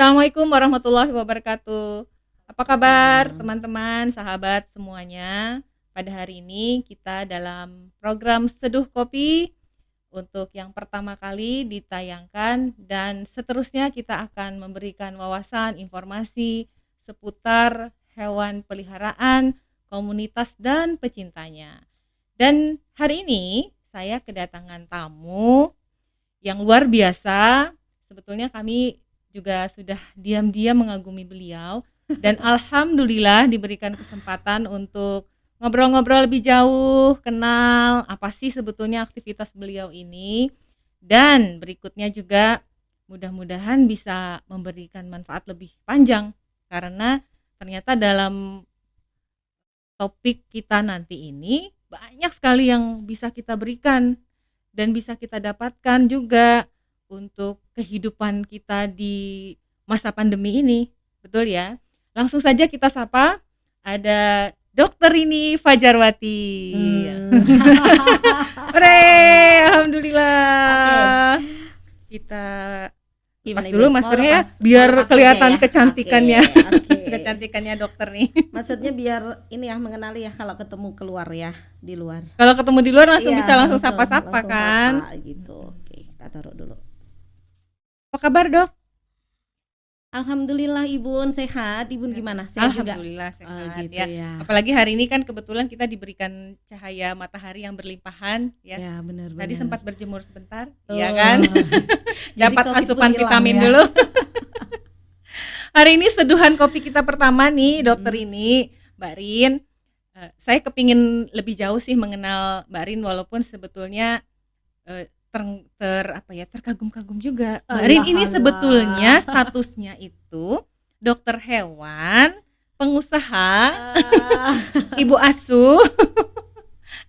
Assalamualaikum warahmatullahi wabarakatuh. Apa kabar Salam. teman-teman, sahabat semuanya? Pada hari ini kita dalam program Seduh Kopi untuk yang pertama kali ditayangkan dan seterusnya kita akan memberikan wawasan informasi seputar hewan peliharaan, komunitas dan pecintanya. Dan hari ini saya kedatangan tamu yang luar biasa. Sebetulnya kami juga sudah diam-diam mengagumi beliau dan alhamdulillah diberikan kesempatan untuk ngobrol-ngobrol lebih jauh, kenal apa sih sebetulnya aktivitas beliau ini, dan berikutnya juga mudah-mudahan bisa memberikan manfaat lebih panjang karena ternyata dalam topik kita nanti ini banyak sekali yang bisa kita berikan dan bisa kita dapatkan juga untuk kehidupan kita di masa pandemi ini. Betul ya? Langsung saja kita sapa, ada dokter ini Fajarwati. Hore, alhamdulillah. Oke. Kita Gimana lepas Ibu? dulu Mau maskernya ya, lepas biar aja kelihatan ya? kecantikannya. Oke. Kecantikannya dokter nih. Maksudnya biar ini ya mengenali ya kalau ketemu keluar ya di luar. Kalau ketemu di luar langsung Iya, bisa langsung sapa-sapa langsung kan. sapa gitu. Oke, kita taruh dulu. Apa kabar, Dok? Alhamdulillah Ibun sehat. Ibun gimana? Sehat juga? Alhamdulillah sehat Oh, gitu ya. ya. Apalagi hari ini kan kebetulan kita diberikan cahaya matahari yang berlimpahan ya. Ya, benar. Tadi sempat berjemur sebentar, Oh. ya kan? Jadi Dapat COVID asupan pun hilang vitamin ya. dulu. Hari ini seduhan kopi kita pertama nih, dokter ini, Mbak Rin. Saya kepingin lebih jauh sih mengenal Mbak Rin walaupun sebetulnya terkagum-kagum juga. Mbak Rin ini Alah. sebetulnya statusnya itu dokter hewan, pengusaha, ibu asuh,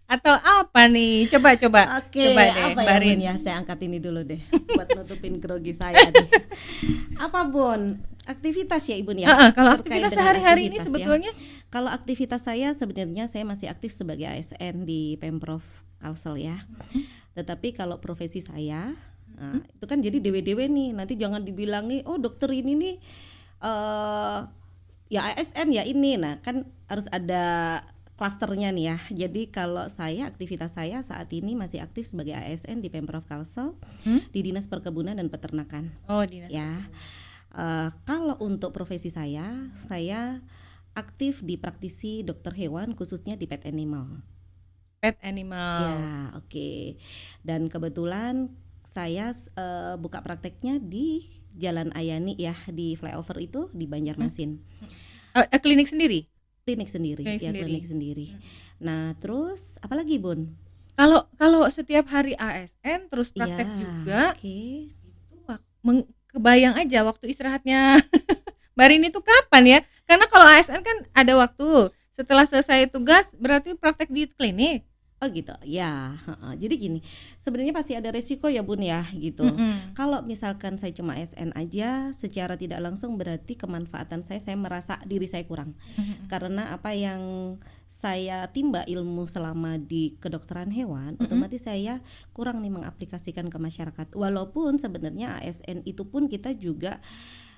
atau apa nih? Coba Oke, coba deh, apa Mbak ya Rin. Bun ya? Saya angkat ini dulu deh buat nutupin grogi saya nih. Apa Bun? Aktivitas ya Ibu ya? Kalau Terkait aktivitas dengan sehari-hari ini aktivitas ya. sebetulnya Kalau aktivitas saya sebenarnya saya masih aktif sebagai ASN di Pemprov Kalsel ya. Tetapi kalau profesi saya, itu kan jadi dewe-dewe nih. Nanti jangan dibilangi, oh dokter ini nih ya ASN ya ini. Nah kan harus ada klasternya nih ya. Jadi kalau saya aktivitas saya saat ini masih aktif sebagai ASN di Pemprov Kalsel di Dinas Perkebunan dan Peternakan. oh dinas. Ya. Kalau untuk profesi saya aktif di praktisi dokter hewan khususnya di pet animal. Pet animal. Ya, oke. Dan kebetulan saya buka prakteknya di Jalan Ayani ya, di flyover itu di Banjarmasin. Klinik sendiri. Klinik sendiri, Klinik ya sendiri. klinik sendiri. Nah, terus apalagi Bun? Kalau setiap hari ASN terus praktek Ya, juga, oke. itu kebayang aja waktu istirahatnya Mbak Rini itu kapan ya? Karena kalau ASN kan ada waktu setelah selesai tugas berarti praktek di klinik. Oh gitu, ya. Jadi gini, sebenarnya pasti ada resiko ya Bun ya gitu. Kalau misalkan saya cuma ASN aja, secara tidak langsung berarti kemanfaatan saya merasa diri saya kurang. Karena apa yang saya timba ilmu selama di kedokteran hewan, otomatis saya kurang nih mengaplikasikan ke masyarakat. Walaupun sebenarnya ASN itu pun kita juga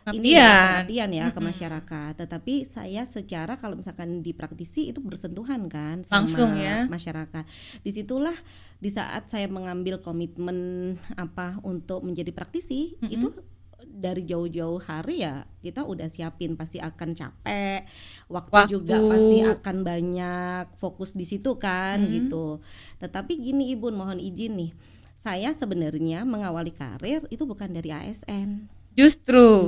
ini ya, pengabdian ya ke masyarakat. Tetapi saya secara kalau misalkan di praktisi itu bersentuhan kan sama Langsung ya. masyarakat. Disitulah di saat saya mengambil komitmen apa untuk menjadi praktisi, itu dari jauh-jauh hari ya kita udah siapin pasti akan capek, waktu juga pasti akan banyak fokus di situ kan gitu. Tetapi gini Ibu, mohon izin nih, saya sebenarnya mengawali karir itu bukan dari ASN. Justru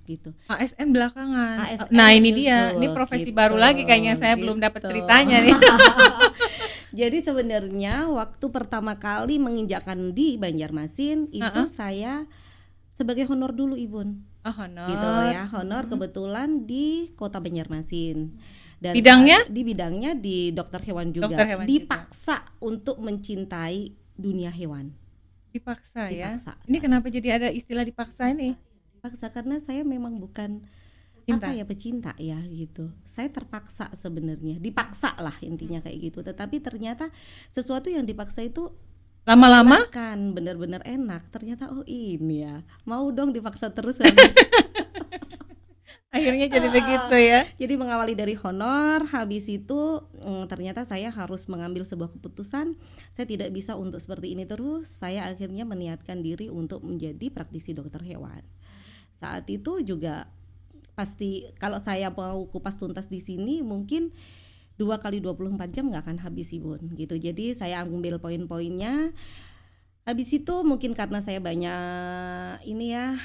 gitu. ASN belakangan. ASN Nah ini justru, dia, ini profesi gitu, baru lagi kayaknya saya belum dapat ceritanya nih. Jadi sebenarnya waktu pertama kali menginjakkan di Banjarmasin itu saya sebagai honor dulu Ibun. Oh, honor. Gitu ya, honor kebetulan di Kota Banjarmasin. Dan bidangnya? Di bidangnya di dokter hewan juga. Dokter hewan dipaksa juga untuk mencintai dunia hewan. Dipaksa ya. Ini kenapa jadi ada istilah dipaksa ini? Dipaksa karena saya memang bukan pecinta ya gitu. Saya terpaksa sebenarnya, dipaksa lah intinya kayak gitu. Tetapi ternyata sesuatu yang dipaksa itu lama-lama kan benar-benar enak. Ternyata oh ini ya, mau dong dipaksa terus. Akhirnya jadi begitu ya. Jadi mengawali dari honor, habis itu ternyata saya harus mengambil sebuah keputusan. Saya tidak bisa untuk seperti ini terus. Saya akhirnya meniatkan diri untuk menjadi praktisi dokter hewan. Saat itu juga pasti kalau saya mau kupas tuntas di sini mungkin 2 kali 24 jam nggak akan habis Ibun gitu. Jadi saya ambil poin-poinnya. Habis itu mungkin karena saya banyak ini ya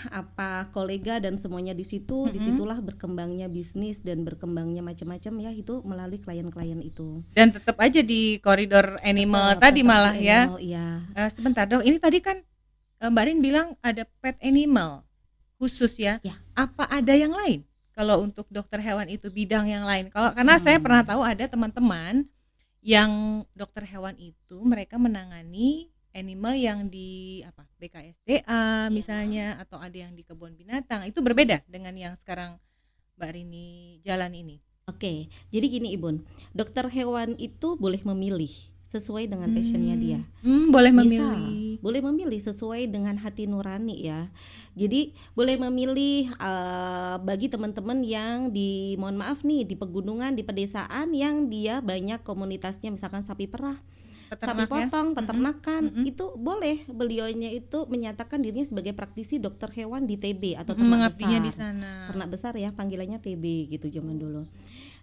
kolega dan semuanya di situ, disitulah berkembangnya bisnis dan berkembangnya macam-macam ya, itu melalui klien-klien itu. Dan tetap aja di koridor animal tadi malah animal, ya. Sebentar dok, ini tadi kan Mbak Rin bilang ada pet animal khusus ya. Apa ada yang lain? Kalau untuk dokter hewan itu bidang yang lain? Karena saya pernah tahu ada teman-teman yang dokter hewan itu mereka menangani animal yang di BKSDA misalnya, atau ada yang di kebun binatang. Itu berbeda dengan yang sekarang Mbak Rini jalan ini. Oke, jadi gini Ibun, dokter hewan itu boleh memilih sesuai dengan passionnya dia. Boleh memilih sesuai dengan hati nurani ya. Jadi boleh memilih bagi teman-teman yang mohon maaf nih di pegunungan, di pedesaan yang dia banyak komunitasnya, misalkan sapi perah, sapi potong, peternakan, itu boleh beliaunya itu menyatakan dirinya sebagai praktisi dokter hewan di TB atau ternak besar. Di sana. Ternak besar ya, panggilannya TB gitu zaman dulu.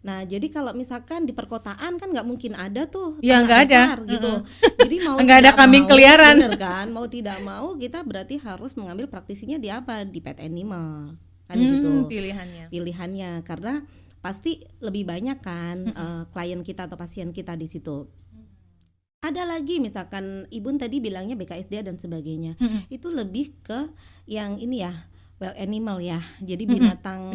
Nah, jadi kalau misalkan di perkotaan kan nggak mungkin ada tuh ya, nggak ada gitu. Jadi mau nggak ada kambing keliaran, bener kan? Mau tidak mau kita berarti harus mengambil praktisinya di di pet animal kan gitu. Pilihannya karena pasti lebih banyak kan klien kita atau pasien kita di situ. Ada lagi misalkan Ibun tadi bilangnya BKSDA dan sebagainya, itu lebih ke yang ini ya, wild animal ya, jadi binatang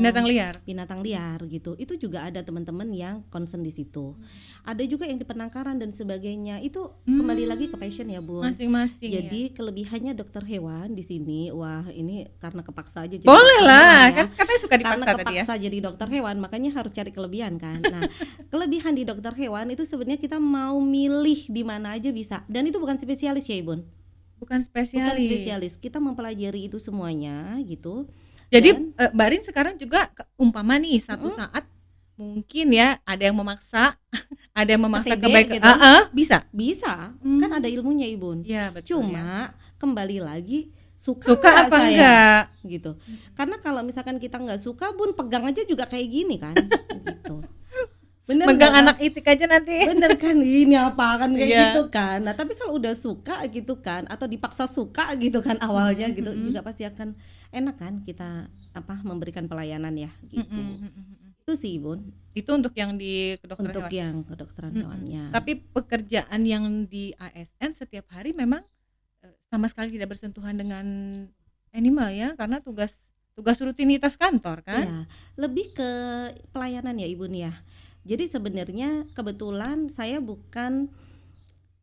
liar gitu. Itu juga ada teman-teman yang concern di situ. Ada juga yang di penangkaran dan sebagainya. Itu kembali lagi ke passion ya Bu. Masing-masing. Jadi kelebihannya dokter hewan di sini, wah ini karena kepaksa aja. Boleh lah, kan katanya suka dipaksa karena tadi ya. Kepaksa jadi dokter hewan, makanya harus cari kelebihan kan. Nah, kelebihan di dokter hewan itu sebenarnya kita mau milih di mana aja bisa. Dan itu bukan spesialis ya Ibun. Bukan spesialis. Kita mempelajari itu semuanya gitu. Jadi Mbak Rin sekarang juga umpama nih satu saat mungkin ya ada yang memaksa, ada yang memaksa kebaikan gitu. Bisa. Kan ada ilmunya Ibun. Ya, betul. Cuma kembali lagi suka apa saya? Enggak gitu. Karena kalau misalkan kita nggak suka Bun, pegang aja juga kayak gini kan gitu. Bener, megang anak itik aja nanti. Bener kan, ini apa kan kayak gitu kan. Nah tapi kalau udah suka gitu kan, atau dipaksa suka gitu kan awalnya gitu, juga pasti akan enak kan kita memberikan pelayanan ya gitu. Itu sih Bun. Itu untuk yang di kedokteran untuk hewan. Yang kedokteran hewannya. Tapi pekerjaan yang di ASN setiap hari memang sama sekali tidak bersentuhan dengan animal ya, karena tugas rutinitas kantor kan. Ya, lebih ke pelayanan ya Ibu nih ya. Jadi sebenarnya kebetulan saya bukan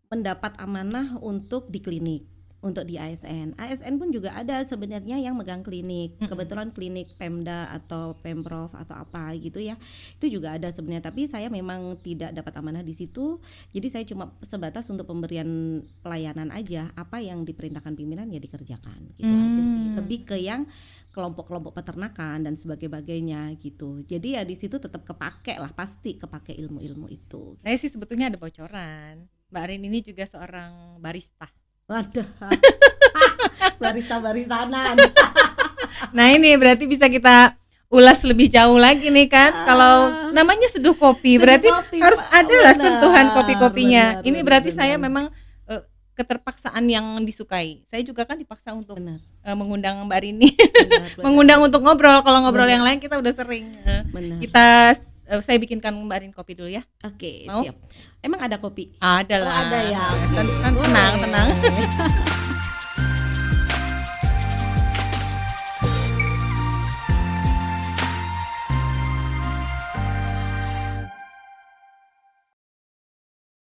mendapat amanah untuk di klinik, untuk di ASN. ASN pun juga ada sebenarnya yang megang klinik. Kebetulan klinik Pemda atau Pemprov atau apa gitu ya. Itu juga ada sebenarnya, tapi saya memang tidak dapat amanah di situ. Jadi saya cuma sebatas untuk pemberian pelayanan aja, apa yang diperintahkan pimpinan ya dikerjakan gitu aja sih. Lebih ke yang kelompok-kelompok peternakan dan sebagainya gitu. Jadi ya di situ tetap pasti kepake ilmu-ilmu itu. Saya sih sebetulnya ada bocoran. Mbak Rin ini juga seorang barista. Waduh. Barista-baristanan. Nah, ini berarti bisa kita ulas lebih jauh lagi nih kan. Kalau namanya seduh kopi, berarti harus adalah sentuhan kopi-kopinya. Ini berarti saya memang keterpaksaan yang disukai. Saya juga kan dipaksa untuk mengundang Mbak Rini. Mengundang untuk ngobrol. Kalau ngobrol yang lain kita udah sering. Saya bikinkan Mbak Rin kopi dulu ya. Oke, siap. Emang ada kopi? Ada lah. Ada ya. Tenang.